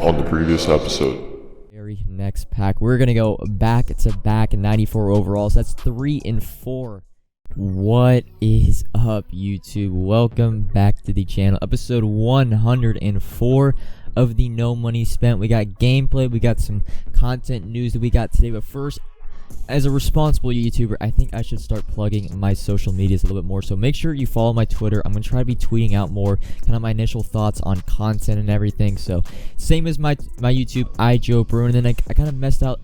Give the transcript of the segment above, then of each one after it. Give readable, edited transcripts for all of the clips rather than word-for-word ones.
on the previous episode. Very next pack, we're going to go back to back 94 overall. So that's 3 and 4. What is up, YouTube? Welcome back to the channel. Episode 104 of the No Money Spent. We got gameplay, we got some content news that we got today. But first, as a responsible YouTuber, I think I should start plugging my social medias a little bit more. So make sure you follow my Twitter. I'm going to try to be tweeting out more, kind of my initial thoughts on content and everything. So same as my YouTube, Joe Bruin. And then I kind of messed up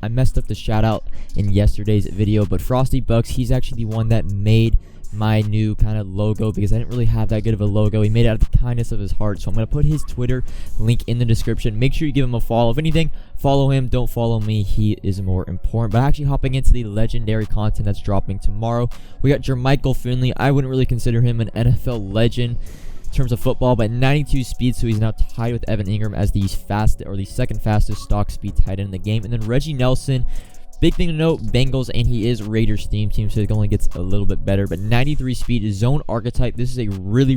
the shout out in yesterday's video. But Frosty Bucks, he's actually the one that made my new kind of logo, because I didn't really have that good of a logo. He made it out of the kindness of his heart. So I'm going to put his Twitter link in the description. Make sure you give him a follow. If anything, follow him. Don't follow me. He is more important. But actually hopping into the legendary content that's dropping tomorrow, we got Jermichael Finley. I wouldn't really consider him an NFL legend in terms of football, but 92 speed, so he's now tied with Evan Ingram as the second fastest stock speed tight end in the game. And then Reggie Nelson, big thing to note, Bengals, and he is Raiders theme team, so it only gets a little bit better. But 93 speed is zone archetype. This is a really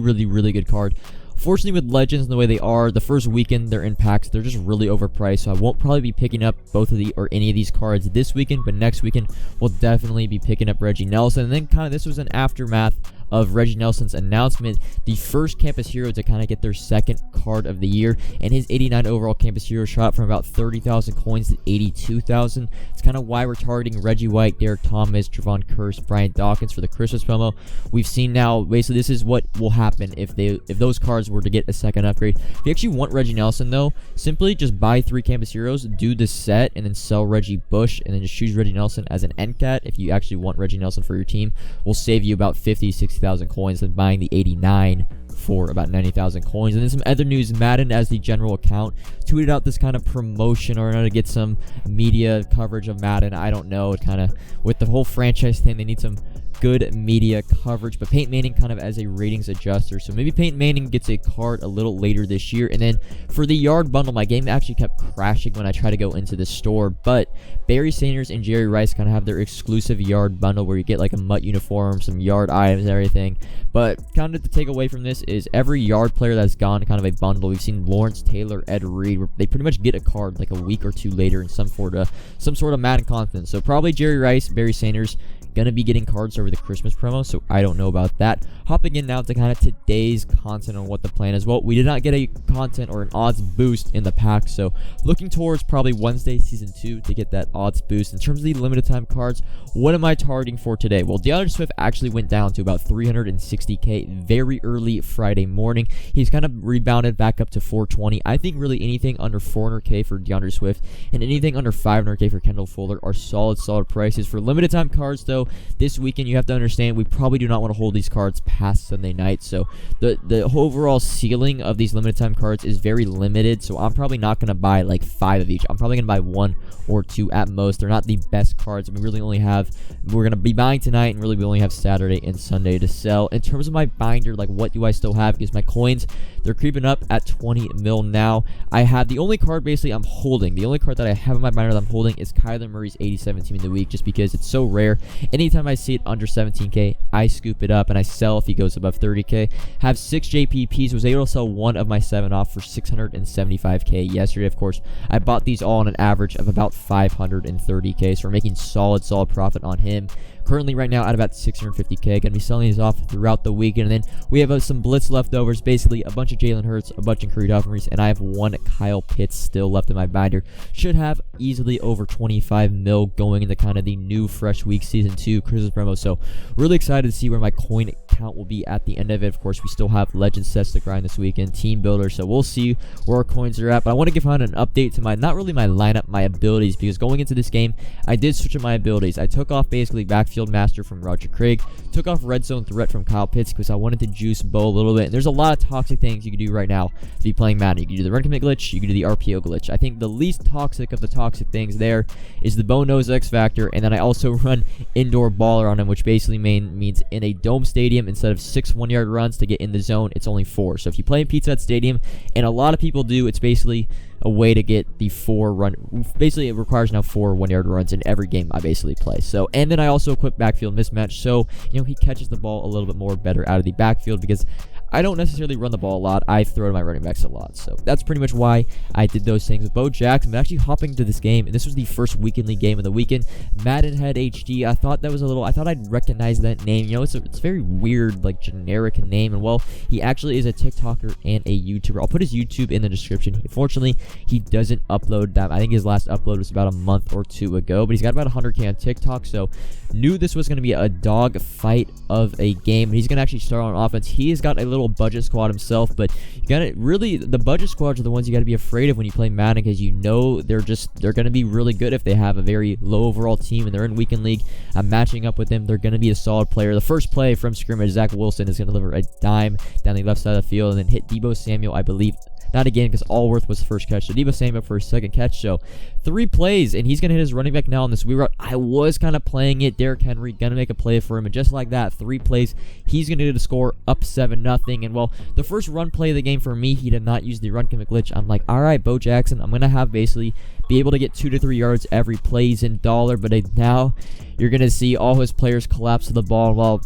good card. Fortunately, with Legends and the way they are, the first weekend they're in packs, they're just really overpriced. So I won't probably be picking up both of the or any of these cards this weekend, but next weekend we'll definitely be picking up Reggie Nelson. And then kind of this was an aftermath of Reggie Nelson's announcement, the first campus hero to kind of get their second card of the year, and his 89 overall campus hero shot from about 30,000 coins to 82,000. It's kind of why we're targeting Reggie White, Derek Thomas, Trevon Kearse, Brian Dawkins for the Christmas promo. We've seen now, basically this is what will happen if those cards were to get a second upgrade. If you actually want Reggie Nelson though, simply just buy 3 campus heroes, do the set, and then sell Reggie Bush, and then just choose Reggie Nelson as an end cat. If you actually want Reggie Nelson for your team, will save you about 50-60,000 coins than buying the 89 for about 90,000 coins. And then some other news, Madden, as the general account, tweeted out this kind of promotion or to get some media coverage of Madden. I don't know, it kind of, with the whole franchise thing, they need some good media coverage. But Peyton Manning kind of as a ratings adjuster, so maybe Peyton Manning gets a card a little later this year. And then for the yard bundle, my game actually kept crashing when I tried to go into the store, but Barry Sanders and Jerry Rice kind of have their exclusive yard bundle where you get like a MUT uniform, some yard items, everything. But kind of the takeaway from this is every yard player that's gone kind of a bundle. We've seen Lawrence Taylor, Ed Reed, where they pretty much get a card like a week or two later in some sort of Madden content. So probably Jerry Rice, Barry Sanders gonna be getting cards over the Christmas promo, so I don't know about that. Hopping in now to kind of today's content on what the plan is. Well, we did not get a content or an odds boost in the pack, so looking towards probably Wednesday season 2 to get that odds boost. In terms of the limited time cards, what am I targeting for today? Well, DeAndre Swift actually went down to about 360k very early Friday morning. He's kind of rebounded back up to 420. I think really anything under 400k for DeAndre Swift and anything under 500k for Kendall Fuller are solid prices. For limited time cards though, this weekend you have to understand we probably do not want to hold these cards past Sunday night. So the overall ceiling of these limited time cards is very limited. So I'm probably not going to buy like 5 of each. I'm probably going to buy 1 or 2 at most. They're not the best cards. We're going to be buying tonight, and really we only have Saturday and Sunday to sell. In terms of my binder, like what do I still have? Because my coins, they're creeping up at 20 mil now. I have the only card basically I'm holding. The only card that I have in my binder that I'm holding is Kyler Murray's 87 team of the week, just because it's so rare. Anytime I see it under 17k, I scoop it up and I sell if he goes above 30k. Have 6 JPPs, was able to sell 1 of my 7 off for 675k yesterday. Of course, I bought these all on an average of about 530k, so we're making solid profit on him. Currently right now at about 650k. Gonna be selling these off throughout the weekend. And then we have some blitz leftovers, basically a bunch of Jalen Hurts, a bunch of Creed Humphreys, and I have 1 Kyle Pitts still left in my binder. Should have easily over 25 mil going into kind of the new fresh week season 2 Christmas promo. So really excited to see where my coin count will be at the end of it. Of course, we still have legend sets to grind this weekend, team builder, so we'll see where our coins are at. But I want to give out an update to not really my lineup, my abilities, because going into this game I did switch up my abilities. I took off basically backfield master from Roger Craig, took off red zone threat from Kyle Pitts because I wanted to juice Bo a little bit. And there's a lot of toxic things you can do right now to be playing Madden. You can do the run commit glitch, you can do the RPO glitch. I think the least toxic of the toxic things there is the Bo knows X factor, and then I also run indoor baller on him, which basically means in a dome stadium, instead of 6 1-yard runs to get in the zone, it's only 4. So if you play in Pizza Hut Stadium, and a lot of people do, it's basically a way to get the 4 run. Basically, it requires now 4 1-yard runs in every game I basically play. So, and then I also equip backfield mismatch, so he catches the ball a little bit more better out of the backfield, because I don't necessarily run the ball a lot. I throw to my running backs a lot. So that's pretty much why I did those things with Bo Jackson. But actually hopping to this game, and this was the first weekend league game of the weekend. Madden had HD. I thought that was I thought I'd recognize that name. You know, it's very weird, like generic name. And well, he actually is a TikToker and a YouTuber. I'll put his YouTube in the description. Unfortunately, he doesn't upload that. I think his last upload was about a month or two ago, but he's got about 100K on TikTok. So knew this was going to be a dog fight of a game. And he's going to actually start on offense. He has got a little budget squad himself, but you got to really, the budget squads are the ones you got to be afraid of when you play Madden, because you know they're going to be really good if they have a very low overall team and they're in weekend league. I'm matching up with them. They're going to be a solid player. The first play from scrimmage, Zach Wilson is going to deliver a dime down the left side of the field and then hit Deebo Samuel, I believe. Not again, because Allworth was the first catch. So Deebo Samuel for his second catch. So 3 plays, and he's going to hit his running back now on this wheel route. I was kind of playing it. Derrick Henry going to make a play for him. And just like that, 3 plays, he's going to get a score up 7-0. And well, the first run play of the game for me, he did not use the run commit glitch. I'm like, all right, Bo Jackson, I'm going to have basically be able to get 2 to 3 yards every play. He's in dollar. But now you're going to see all his players collapse to the ball. Well,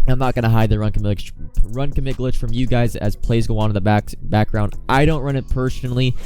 I'm not going to hide the run commit glitch from you guys as plays go on in the background. I don't run it personally.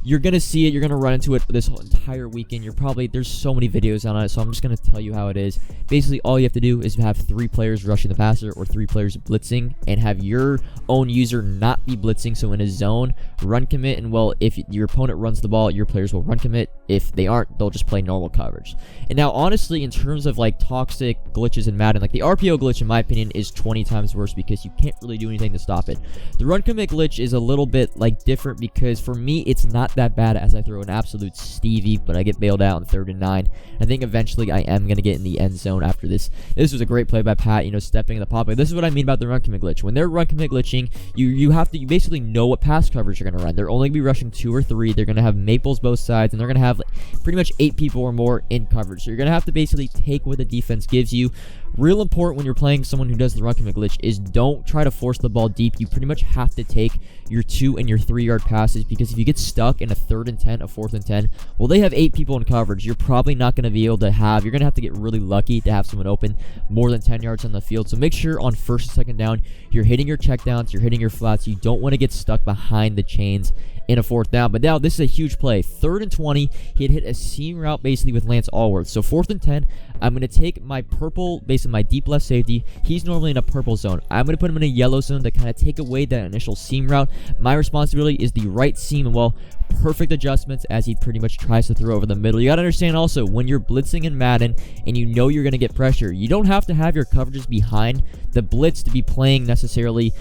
You're going to see it. You're going to run into it this whole entire weekend. There's so many videos on it, so I'm just going to tell you how it is. Basically, all you have to do is have 3 players rushing the passer or 3 players blitzing, and have your own user not be blitzing. So in a zone, run commit, and well, if your opponent runs the ball, your players will run commit. If they aren't, they'll just play normal coverage. And now, honestly, in terms of like toxic glitches in Madden, like the RPO glitch, in my opinion, is 20 times worse because you can't really do anything to stop it. The run commit glitch is a little bit like different because for me, it's not that bad as I throw an absolute Stevie, but I get bailed out on 3rd and 9. I think eventually I am going to get in the end zone after this. This was a great play by Pat, stepping in the pocket. This is what I mean about the run commit glitch. When they're run commit glitching, you basically know what pass coverage you're going to run. They're only going to be rushing 2 or 3. They're going to have maples both sides, and they're going to have pretty much 8 people or more in coverage. So you're going to have to basically take what the defense gives you. Real important when you're playing someone who does the run commit glitch is don't try to force the ball deep. You pretty much have to take your 2 and your 3 yard passes, because if you get stuck in a 3rd and 10, a 4th and 10, well, they have 8 people in coverage. You're probably not going to be able to you're going to have to get really lucky to have someone open more than 10 yards on the field. So make sure on 1st and 2nd down, you're hitting your checkdowns, you're hitting your flats. You don't want to get stuck behind the chains in a 4th down. But now this is a huge play. 3rd and 20, he had hit a seam route basically with Lance Allworth. So 4th and 10, I'm going to take my purple, basically my deep left safety. He's normally in a purple zone. I'm going to put him in a yellow zone to kind of take away that initial seam route. My responsibility is the right seam, and well, perfect adjustments as he pretty much tries to throw over the middle. You got to understand also, when you're blitzing in Madden and you know you're going to get pressure, you don't have to have your coverages behind the blitz to be playing necessarily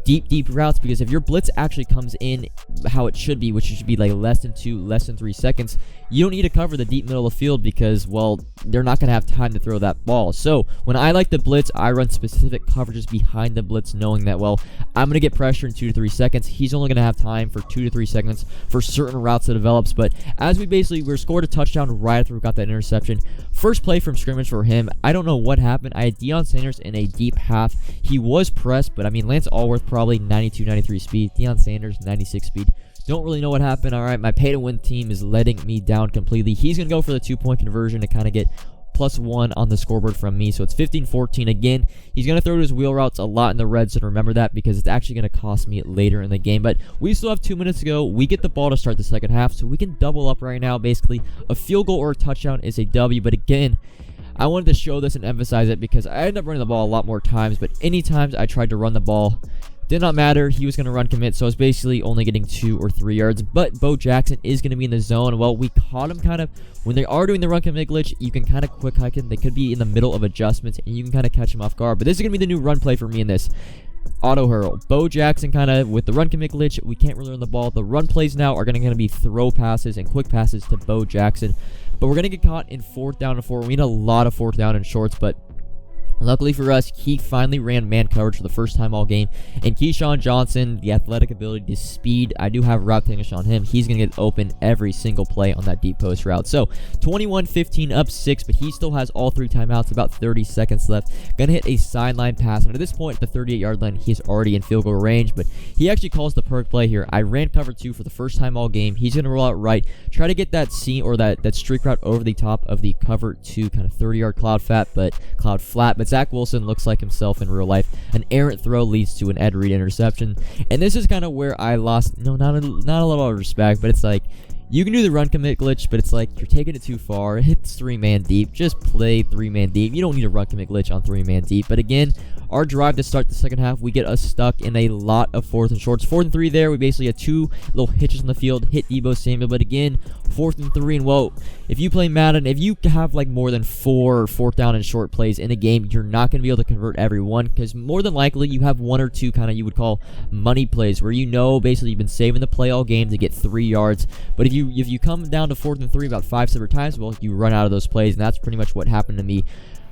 deep routes, because if your blitz actually comes in how it should be, which should be like less than 2, less than 3 seconds, you don't need to cover the deep middle of the field, because, well, they're not going to have time to throw that ball. So when I like the blitz, I run specific coverages behind the blitz, knowing that, well, I'm going to get pressure in 2 to 3 seconds. He's only going to have time for 2 to 3 seconds for certain routes that develops. But as we're scored a touchdown right after we got that interception. First play from scrimmage for him, I don't know what happened. I had Deion Sanders in a deep half. He was pressed, but I mean, Lance Allworth probably 92, 93 speed. Deion Sanders 96 speed. Don't really know what happened. All right, my pay to win team is letting me down completely. He's going to go for the 2-point conversion to kind of get +1 on the scoreboard from me. So it's 15-14 again. He's going to throw to his wheel routes a lot in the red zone. Remember that, because it's actually going to cost me later in the game. But we still have 2 minutes to go. We get the ball to start the second half, so we can double up right now. Basically, a field goal or a touchdown is a W. But again, I wanted to show this and emphasize it because I ended up running the ball a lot more times. But any times I tried to run the ball, did not matter. He was going to run commit, so I was basically only getting 2 or 3 yards. But Bo Jackson is going to be in the zone. Well, we caught him kind of when they are doing the run commit glitch. You can kind of quick hike him. They could be in the middle of adjustments, and you can kind of catch him off guard. But this is going to be the new run play for me in this. Auto hurl. Bo Jackson kind of with the run commit glitch. We can't really run the ball. The run plays now are going to be throw passes and quick passes to Bo Jackson. But we're going to get caught in 4th down and 4. We need a lot of 4th down and shorts, but luckily for us, he finally ran man coverage for the first time all game. And Keyshawn Johnson, the athletic ability, the speed, I do have route finish on him. He's going to get open every single play on that deep post route. So 21-15 up 6, but he still has all 3 timeouts, about 30 seconds left. Going to hit a sideline pass. And at this point, at the 38-yard line, he's already in field goal range, but he actually calls the perk play here. I ran cover 2 for the first time all game. He's going to roll out right, try to get that seam or that streak route over the top of the cover 2 kind of 30-yard cloud flat, but but Zach Wilson looks like himself in real life. An errant throw leads to an Ed Reed interception, and this is kind of where I lost, not a lot of respect, but it's like, you can do the run commit glitch, but it's like you're taking it too far. It's 3-man deep. Just play 3-man deep. You don't need a run commit glitch on 3-man deep. But again, our drive to start the second half, we get us stuck in a lot of 4th and shorts. 4th and 3 there, we basically had 2 little hitches on the field, hit Deebo Samuel. But again, 4th and 3, and well, if you play Madden, if you have like more than 4 4th down and short plays in a game, you're not going to be able to convert every one, because more than likely you have 1 or 2 kind of you would call money plays where you know basically you've been saving the play all game to get 3 yards. But if you come down to 4th and 3 about 5 separate times, well, you run out of those plays, and that's pretty much what happened to me.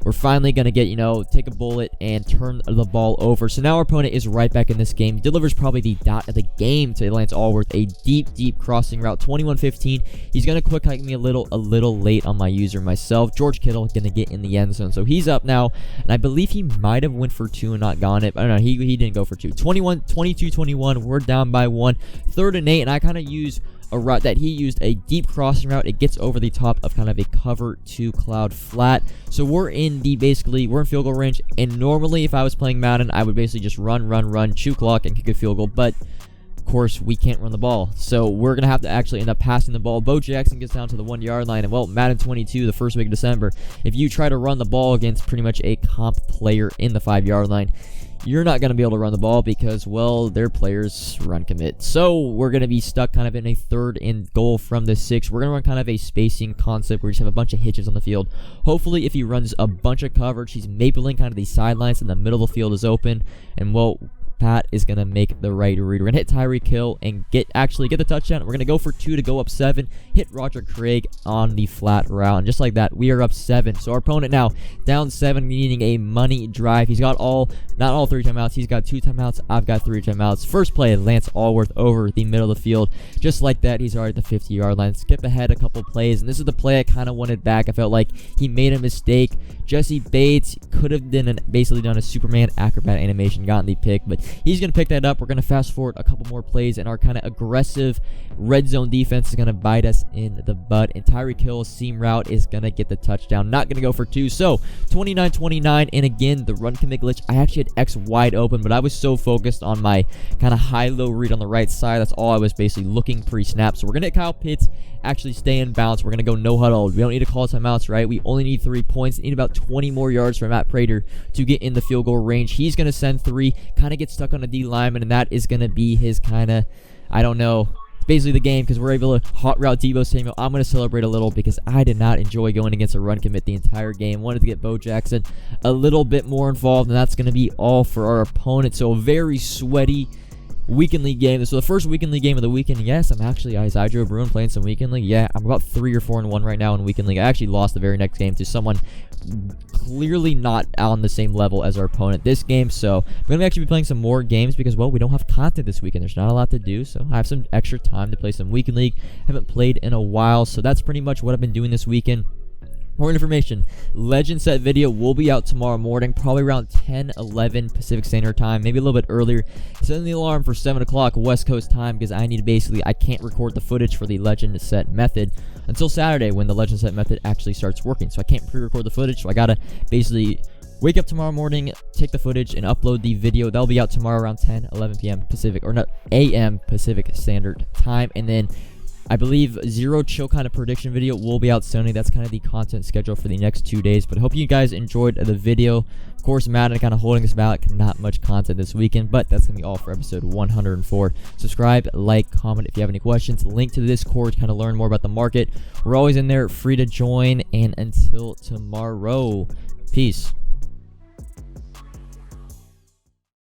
We're finally going to get, take a bullet and turn the ball over. So now our opponent is right back in this game. Delivers probably the dot of the game to Lance Allworth. A deep crossing route, 21-15. He's going to quick hike me a little late on my user myself. George Kittle going to get in the end zone. So he's up now, and I believe he might have went for 2 and not gone it. I don't know. He didn't go for 2. 22-21. We're down by 1. 3rd and 8, and I kind of use a route that he used, a deep crossing route. It gets over the top of kind of a cover 2 cloud flat. So we're in field goal range, and normally if I was playing Madden, I would basically just run, chew clock, and kick a field goal, but of course we can't run the ball, so we're gonna have to actually end up passing the ball. Bo Jackson gets down to the 1-yard line, and well, Madden 22, the first week of December, if you try to run the ball against pretty much a comp player in the 5-yard line, you're not going to be able to run the ball because, well, their players run commit. So we're going to be stuck kind of in a 3rd and goal from the 6. We're going to run kind of a spacing concept where we just have a bunch of hitches on the field. Hopefully, if he runs a bunch of coverage, he's mapling kind of the sidelines and the middle of the field is open. And, well, Pat is going to make the right read. We're going to hit Tyreek Hill and get the touchdown. We're going to go for 2 to go up 7. Hit Roger Craig on the flat route. And just like that, we are up 7. So our opponent now down 7, needing a money drive. He's got not all 3 timeouts. He's got 2 timeouts. I've got 3 timeouts. First play, Lance Allworth over the middle of the field. Just like that, he's already at the 50-yard line. Skip ahead a couple plays. And this is the play I kind of wanted back. I felt like he made a mistake. Jesse Bates could have basically done a Superman acrobat animation, gotten the pick, but he's going to pick that up. We're going to fast forward a couple more plays, and our kind of aggressive red zone defense is going to bite us in the butt, and Tyreek Hill's seam route is going to get the touchdown. Not going to go for 2, so 29-29, and again, the run commit glitch. I actually had X wide open, but I was so focused on my kind of high-low read on the right side. That's all I was basically looking pre-snap. So we're going to hit Kyle Pitts, actually stay in bounds. We're going to go no huddle. We don't need to call timeouts, right? We only need 3 points. Need about 20 more yards from Matt Prater to get in the field goal range. He's going to send 3, kind of get stuck on a D lineman, and that is going to be his kind of, I don't know, basically the game, because we're able to hot route Deebo Samuel. I'm going to celebrate a little because I did not enjoy going against a run commit the entire game. Wanted to get Bo Jackson a little bit more involved, and that's going to be all for our opponent. So a very sweaty weekend league game. So the first weekend league game of the weekend. Yes, I'm actually Joe Bruin playing some weekend league. Yeah, I'm about 3 or 4-1 right now in weekend league. I actually lost the very next game to someone clearly not on the same level as our opponent this game. So I'm going to actually be playing some more games because, well, we don't have content this weekend. There's not a lot to do, so I have some extra time to play some weekend league. Haven't played in a while, so that's pretty much what I've been doing this weekend. More information, Legend Set video will be out tomorrow morning, probably around 10-11 Pacific Standard Time, maybe a little bit earlier. Set the alarm for 7 o'clock West Coast time because I can't record the footage for the Legend Set method until Saturday when the Legend Set method actually starts working. So I can't pre-record the footage, so I gotta basically wake up tomorrow morning, take the footage, and upload the video. That'll be out tomorrow around 10-11 p.m. Pacific, or not, a.m. Pacific Standard Time, and then I believe Zero Chill kind of prediction video will be out Sunday. That's kind of the content schedule for the next 2 days. But I hope you guys enjoyed the video. Of course, Madden kind of holding us back. Not much content this weekend, but that's going to be all for episode 104. Subscribe, like, comment if you have any questions. Link to the Discord to kind of learn more about the market. We're always in there, free to join. And until tomorrow, peace.